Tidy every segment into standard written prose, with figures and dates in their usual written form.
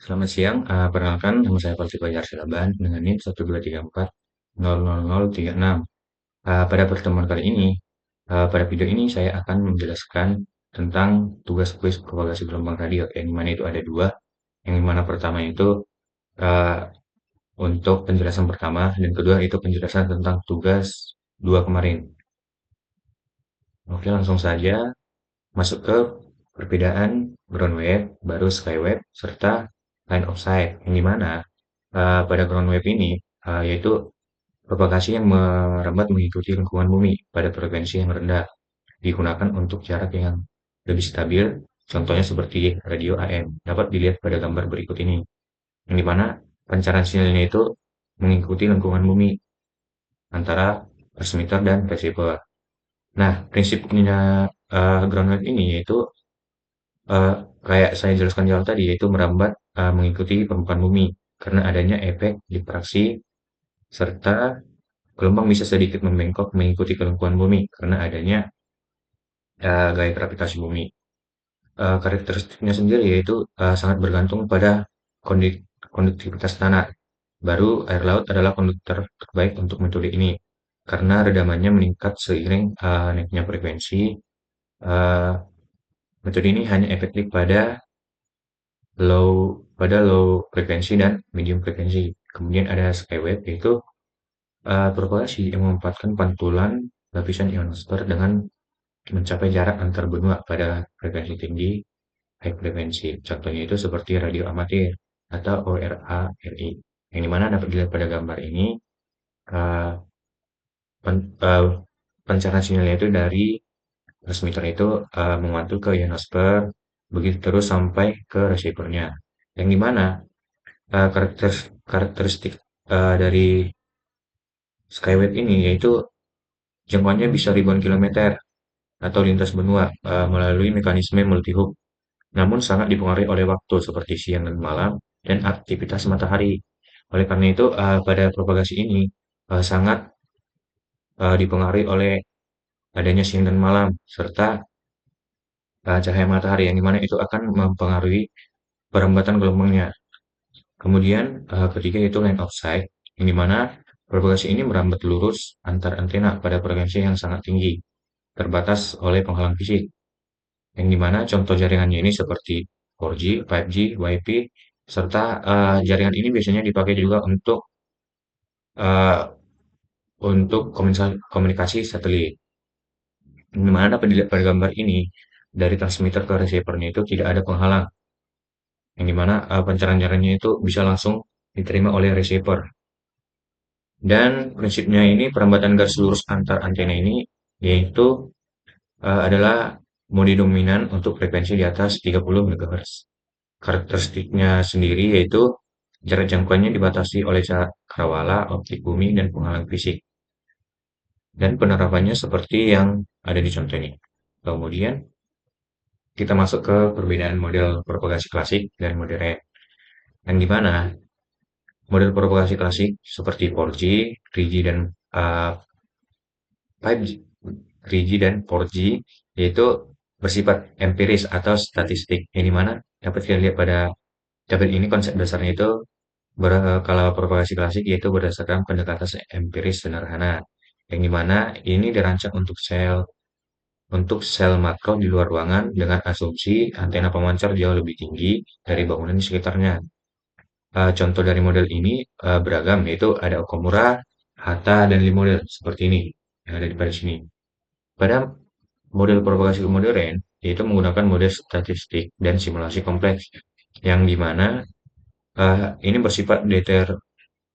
Selamat siang, perkenalkan nama saya Falsi Fajar Silaban dengan NIM 123400036. Pada pertemuan kali ini, pada video ini saya akan menjelaskan tentang tugas kuis propagasi gelombang radio, yang dimana itu ada dua, yang dimana pertama itu eh, untuk penjelasan pertama, dan kedua itu penjelasan tentang tugas dua kemarin. Oke, langsung saja masuk ke perbedaan ground wave, baru skywave, serta line of sight, yang dimana pada ground wave ini yaitu propagasi yang merambat mengikuti lingkungan bumi pada frekuensi yang rendah, digunakan untuk jarak yang lebih stabil, contohnya seperti radio AM, dapat dilihat pada gambar berikut ini, yang dimana pancaran sinyalnya itu mengikuti lingkungan bumi antara transmitter dan receiver. Nah, prinsipnya ground wave ini yaitu eh, kayak saya jelaskan di awal tadi, yaitu merambat mengikuti permukaan bumi karena adanya efek diffraksi serta gelombang bisa sedikit membengkok mengikuti kelengkuan bumi karena adanya gaya gravitasi bumi. Karakteristiknya sendiri yaitu sangat bergantung pada konduktivitas tanah. Baru air laut adalah konduktor terbaik untuk metode ini karena redamannya meningkat seiring naiknya frekuensi. Eh, Metode ini hanya efektif low low frekuensi dan medium frekuensi. Kemudian ada skywave yaitu propagasi yang memanfaatkan pantulan lapisan ionosfer dengan mencapai jarak antar benua pada frekuensi tinggi, high frekuensi. Contohnya itu seperti radio amatir atau ORA-RI. Yang dimana dapat dilihat pada gambar ini, eh, pen- eh, pancaran sinyalnya itu dari transmitter itu memantul ke ionosfer, begitu terus sampai ke receivernya. Yang dimana karakteristik dari skywave ini yaitu jangkauannya bisa ribuan kilometer atau lintas benua melalui mekanisme multi-hub, namun sangat dipengaruhi oleh waktu seperti siang dan malam dan aktivitas matahari. Oleh karena itu, pada propagasi ini sangat dipengaruhi oleh adanya siang dan malam serta cahaya matahari yang dimana itu akan mempengaruhi perambatan gelombangnya. Kemudian ketiga itu line of sight, yang dimana propagasi ini merambat lurus antar antena pada frekuensi yang sangat tinggi, terbatas oleh penghalang fisik. Yang dimana contoh jaringannya ini seperti 4G, 5G, WiFi, serta jaringan ini biasanya dipakai juga eh, untuk komunikasi satelit. Di mana dapat dilihat pada gambar ini, dari transmitter ke receivernya itu tidak ada penghalang, yang dimana pancaran jaringannya itu bisa langsung diterima oleh receiver. Dan prinsipnya ini perambatan garis lurus antar antena ini yaitu adalah mode dominan untuk frekuensi di atas 30 MHz. Karakteristiknya sendiri yaitu jarak jangkauannya dibatasi oleh cakrawala, optik bumi, dan penghalang fisik. Dan penerapannya seperti yang ada di contoh ini. Kemudian kita masuk ke perbedaan model propagasi klasik dan modern. Yang dimana model propagasi klasik seperti 4G, 3G, dan 5G, 3G dan 4G yaitu bersifat empiris atau statistik. Yang dimana dapat kita lihat pada tabel ini konsep dasarnya itu kalau propagasi klasik yaitu berdasarkan pendekatan empiris sederhana, yang dimana ini dirancang untuk sel makro di luar ruangan dengan asumsi antena pemancar jauh lebih tinggi dari bangunan di sekitarnya. Contoh dari model ini beragam, yaitu ada Okamura, Hatta, dan Lee model seperti ini yang ada di pada sini. Pada model propagasi modern, yaitu menggunakan model statistik dan simulasi kompleks, yang dimana ini bersifat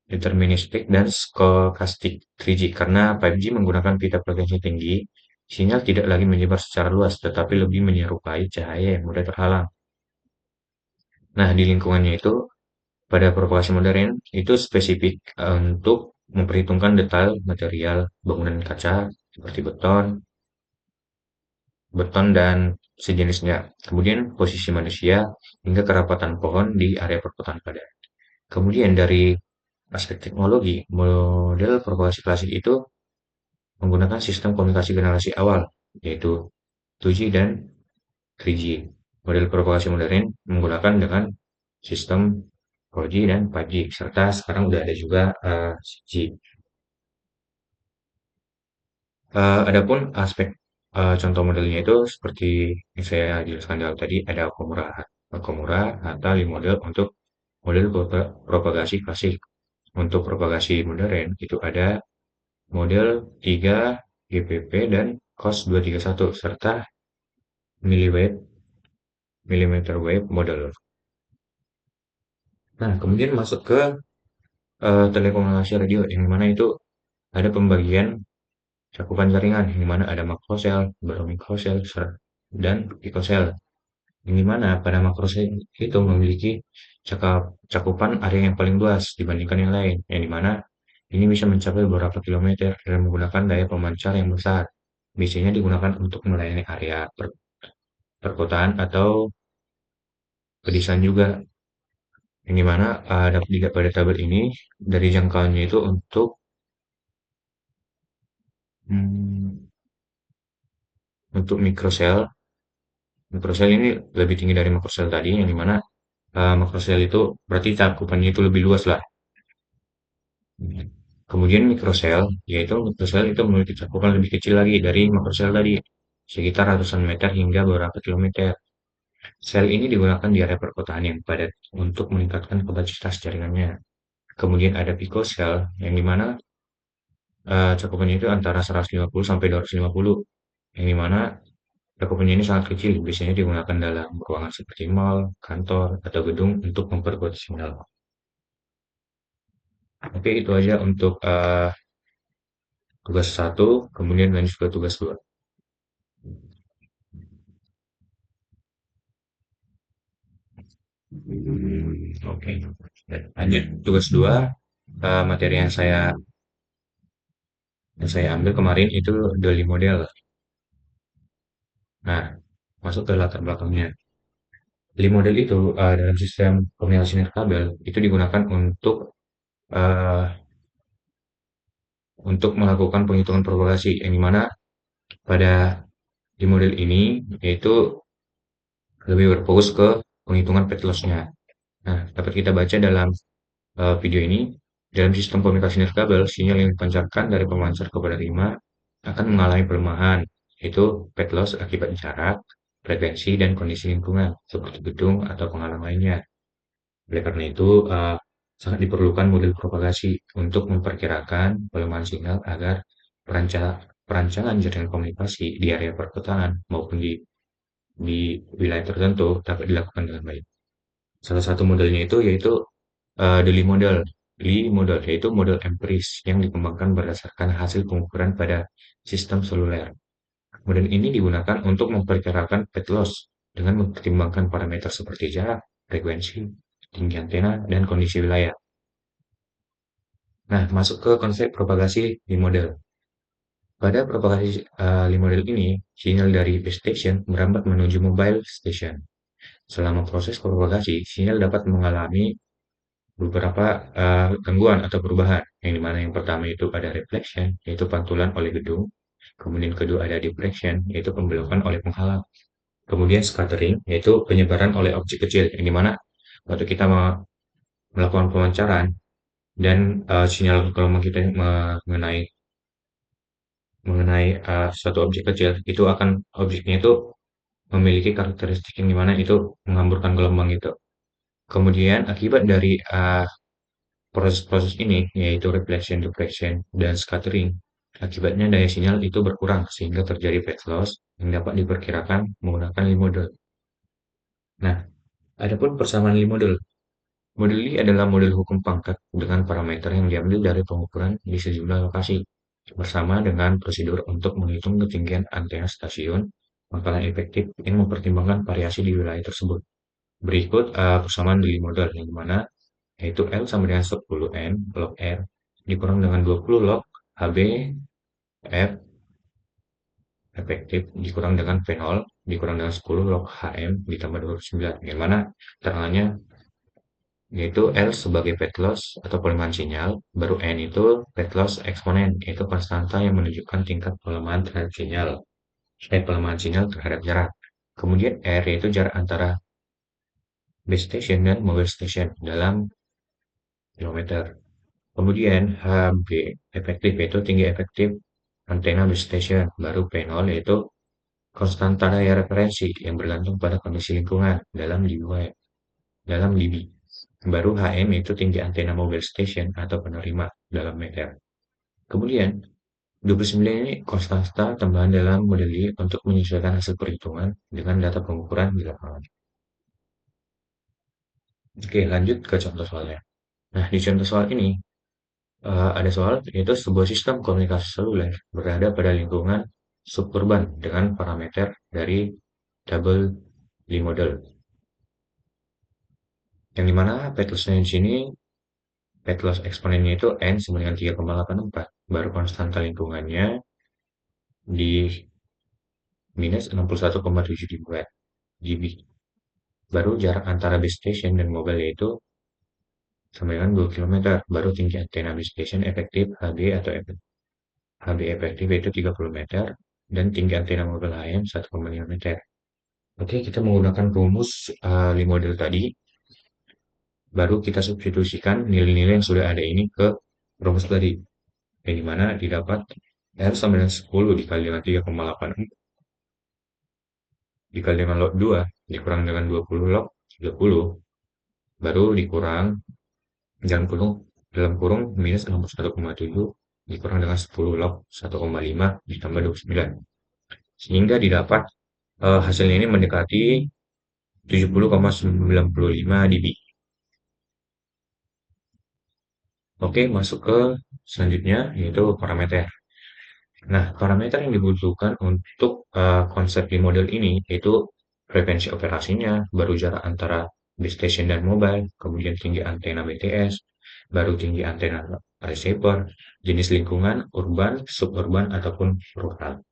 deterministik dan stokastik 3G karena 5G menggunakan pita frekuensi tinggi, sinyal tidak lagi menyebar secara luas tetapi lebih menyerupai cahaya yang mudah terhalang. Nah, di lingkungannya itu pada propagasi modern itu spesifik untuk memperhitungkan detail material bangunan kaca seperti beton dan sejenisnya. Kemudian posisi manusia hingga kerapatan pohon di area perkotaan padat. Kemudian dari aspek teknologi, model propagasi klasik itu menggunakan sistem komunikasi generasi awal, yaitu 2G dan 3G. Model propagasi modern menggunakan dengan sistem 4G dan 5G, serta sekarang udah ada juga 6G. Adapun aspek contoh modelnya itu seperti yang saya jelaskan di awal tadi, ada Okumura, Okumura, Hatta, model untuk model propagasi klasik. Untuk propagasi modern itu ada model 3 GPP dan COS 231 serta milliwave millimeter wave model. Nah, kemudian masuk ke telekomunikasi radio yang mana itu ada pembagian cakupan jaringan yang mana ada makrosel, baru mikrosel, dan picosel. Yang dimana pada makrosel itu memiliki cakupan area yang paling luas dibandingkan yang lain, yang dimana ini bisa mencapai beberapa kilometer dan menggunakan daya pemancar yang besar. Biasanya digunakan untuk melayani area perkotaan atau pedesaan juga, yang dimana dapat dilihat pada tabel ini dari jangkauannya itu hmm, untuk mikrosel ini lebih tinggi dari makrosel tadi, yang dimana makrosel itu berarti cakupannya itu lebih luas lah. Kemudian mikrosel, yaitu mikrosel itu memiliki cakupan lebih kecil lagi dari makrosel tadi, sekitar ratusan meter hingga beberapa kilometer. Sel ini digunakan di area perkotaan yang padat untuk meningkatkan kapasitas jaringannya. Kemudian ada picosel, yang dimana cakupannya itu antara 150 sampai 250, yang dimana cakupannya ini sangat kecil, biasanya digunakan dalam ruangan seperti mall, kantor, atau gedung untuk memperkuat sinyal. Oke, itu aja untuk tugas satu, kemudian lanjut ke tugas dua. Oke, lanjut tugas dua. Materi yang saya ambil kemarin itu Dolly model. Nah, masuk ke latar belakangnya. Dolly model itu dalam sistem komunikasi nirkabel itu digunakan eh, untuk melakukan penghitungan propagasi, yang dimana pada di model ini yaitu lebih berfokus ke penghitungan pet loss-nya. Nah, dapat kita baca dalam video ini, dalam sistem komunikasi nirkabel, sinyal yang dipancarkan dari pemancar ke penerima akan mengalami pelemahan, yaitu pet loss akibat jarak, frekuensi, dan kondisi lingkungan, seperti gedung atau penghalang lainnya. Oleh karena itu, sangat diperlukan model propagasi untuk memperkirakan pelemahan sinyal agar perancangan jaringan komunikasi di area perkotaan maupun di wilayah tertentu dapat dilakukan dengan baik. Salah satu modelnya itu yaitu the Lee model. Lee model yaitu model empiris yang dikembangkan berdasarkan hasil pengukuran pada sistem seluler. Model ini digunakan untuk memperkirakan pet loss dengan mempertimbangkan parameter seperti jarak, frekuensi, tinggi antena, dan kondisi wilayah. Nah, masuk ke konsep propagasi Lee model. Pada propagasi Lee model ini, sinyal dari base station merambat menuju mobile station. Selama proses propagasi, sinyal dapat mengalami beberapa gangguan atau perubahan, yang dimana yang pertama itu ada reflection, yaitu pantulan oleh gedung. Kemudian kedua ada diffraction, yaitu pembelokan oleh penghalang. Kemudian scattering, yaitu penyebaran oleh objek kecil, yang dimana waktu kita melakukan pemancaran dan sinyal gelombang kita mengenai mengenai suatu objek kecil, itu akan objeknya itu memiliki karakteristik yang dimana itu menghamburkan gelombang itu. Kemudian akibat dari proses-proses ini, yaitu reflection, diffraction, dan scattering, akibatnya daya sinyal itu berkurang sehingga terjadi phase loss yang dapat diperkirakan menggunakan Lee model. Nah, adapun persamaan Lee model. Model Lee adalah model hukum pangkat dengan parameter yang diambil dari pengukuran di sejumlah lokasi, bersama dengan prosedur untuk menghitung ketinggian antena stasiun pangkalan efektif yang mempertimbangkan variasi di wilayah tersebut. Berikut persamaan Lee model, yang mana yaitu L sama dengan 10N log R dikurang dengan 20 log HB F efektif dikurang dengan V0 dikurang dengan 10 log HM ditambah 29, yang mana terangannya yaitu L sebagai pet loss atau pelemahan sinyal, baru N itu pet loss eksponen, yaitu konstanta yang menunjukkan tingkat pelemahan terhadap pelemahan sinyal terhadap jarak. Kemudian R yaitu jarak antara base station dan mobile station dalam kilometer. Kemudian HB efektif yaitu tinggi efektif antena base station, baru P0 yaitu konstanta daya referensi yang bergantung pada kondisi lingkungan dalam dB. Baru HM yaitu tinggi antena mobile station atau penerima dalam meter. Kemudian 29 ini konstanta tambahan dalam modeli untuk menyesuaikan hasil perhitungan dengan data pengukuran di lapangan. Oke, lanjut ke contoh soalnya. Nah, di contoh soal ini ada soal yaitu sebuah sistem komunikasi seluler berada pada lingkungan suburban dengan parameter dari double Lie model. Yang dimana pet lossnya di sini pet loss eksponennya itu n sama dengan 3,84. Baru konstanta lingkungannya di minus 61,7 dB. Baru jarak antara base station dan mobile yaitu sama dengan 2 km. Baru tinggi antena base station efektif HB atau HB efektif yaitu 30 meter dan tinggi antena mobile HM 1,5 meter. Oke, kita menggunakan rumus Lie model tadi, baru kita substitusikan nilai-nilai yang sudah ada ini ke rumus tadi, yang dimana didapat R sama dengan 10 dikali dengan 3,8 dikali dengan log 2 dikurang dengan 20 log 30 baru dikurang dalam kurung minus 61,7 dikurang dengan 10 log 1,5 ditambah 29 sehingga didapat hasilnya ini mendekati 70,95 dB. Oke, masuk ke selanjutnya yaitu parameter. Nah, parameter yang dibutuhkan untuk konsep di model ini yaitu frekuensi operasinya, baru jarak antara base station dan mobile, kemudian tinggi antena BTS, baru tinggi antena receiver, jenis lingkungan, urban, suburban, ataupun rural.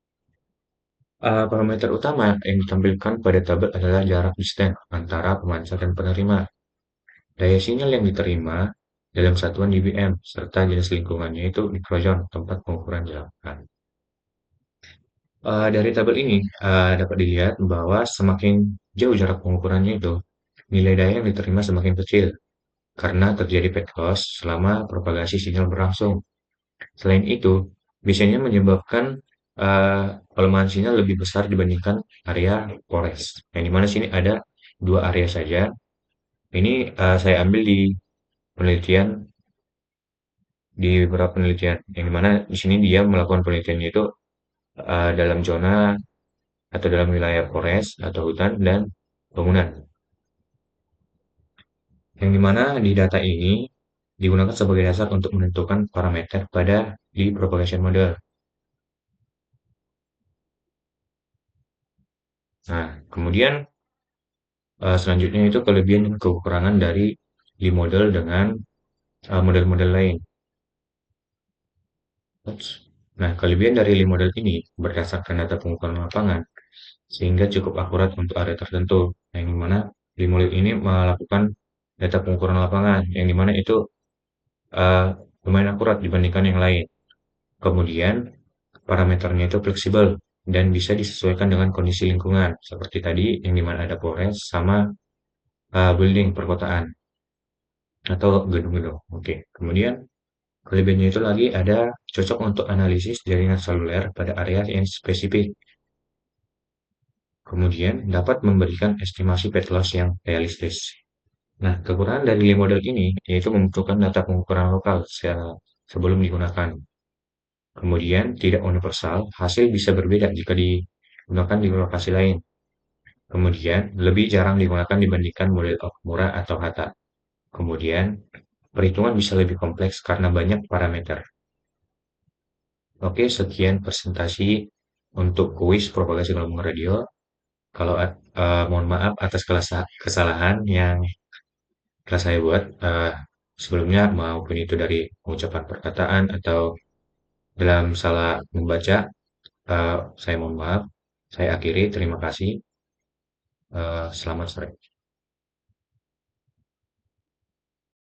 Parameter utama yang ditampilkan pada tabel adalah jarak distance antara pemancar dan penerima, daya sinyal yang diterima dalam satuan dBm, serta jenis lingkungannya itu mikrojon, tempat pengukuran dilakukan. Dari tabel ini dapat dilihat bahwa semakin jauh jarak pengukurannya itu, nilai daya yang diterima semakin kecil karena terjadi pet loss selama propagasi sinyal berlangsung. Selain itu, biasanya menyebabkan pelemahan sinyal lebih besar dibandingkan area pores. Yang dimana sini ada dua area saja. Ini saya ambil penelitian di beberapa penelitian. Yang dimana di sini dia melakukan penelitiannya itu dalam zona atau dalam wilayah forest atau hutan dan bangunan. Yang dimana di data ini digunakan sebagai dasar untuk menentukan parameter pada di propagation model. Nah, kemudian selanjutnya itu kelebihan dan kekurangan dari Lie model dengan model-model lain. Nah, kelebihan dari Lie model ini berdasarkan data pengukuran lapangan sehingga cukup akurat untuk area tertentu. Yang dimana Lie model ini melakukan data pengukuran lapangan, yang dimana itu lumayan akurat dibandingkan yang lain. Kemudian parameternya itu fleksibel dan bisa disesuaikan dengan kondisi lingkungan seperti tadi yang dimana ada forest sama building perkotaan atau gedung-gedung. Oke, kemudian kelebihannya itu lagi ada cocok untuk analisis jaringan seluler pada area yang spesifik. Kemudian dapat memberikan estimasi pet loss yang realistis. Nah, kekurangan dari Lie model ini yaitu membutuhkan data pengukuran lokal secara sebelum digunakan. Kemudian tidak universal, hasil bisa berbeda jika digunakan di lokasi lain. Kemudian lebih jarang digunakan dibandingkan model Okumura atau Hata. Kemudian perhitungan bisa lebih kompleks karena banyak parameter. Oke, sekian presentasi untuk kuis propagasi gelombang radio. Kalau mohon maaf atas kesalahan yang telah saya buat sebelumnya, maupun itu dari pengucapan perkataan atau dalam salah membaca. Saya mohon maaf. Saya akhiri. Terima kasih. Selamat sore.